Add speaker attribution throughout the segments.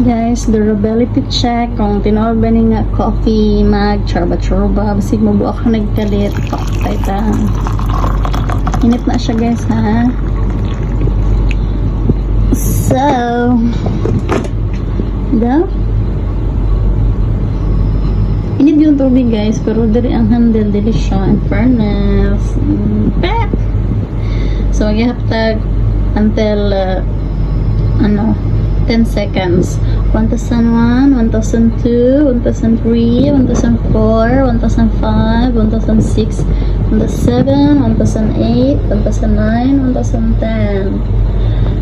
Speaker 1: Guys, durability check kung tinawag ba ni nga coffee mag chorba basig mo buak ka nagkalit pakay ta. Init na siya guys ha. So daw init yung tubig guys, pero diri ang handle dili siya in fairness. So maghihatag until 10 seconds. 1001, 1002, 1003, 1004, 1005, 1006, 1007, 1008, 1009, 1010.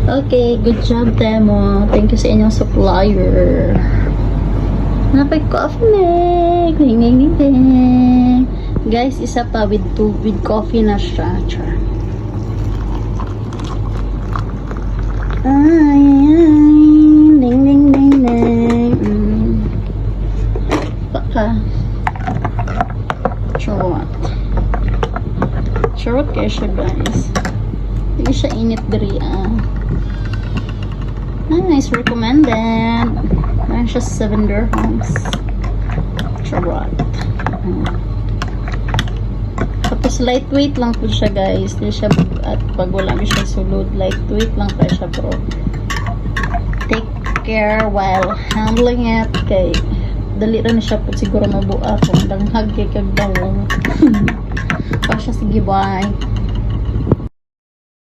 Speaker 1: Okay, good job Temo. Thank you sa inyong supplier. Napay coffee neck. Hing. Guys, isa pa with coffee na siya. Char. Ding. Baka. Charot kayo siya guys. Hindi siya init diri Nice, recommended. Meron siya 7 dirhams. Charot. Tapos lightweight lang po siya guys. Hindi siya, at pag wala mo siya sulod, lightweight lang pa siya bro. Take care while handling it. Kay dali rin siya po siguro mabuha kung danghag kay kagdawong. Pa siya, sige bye.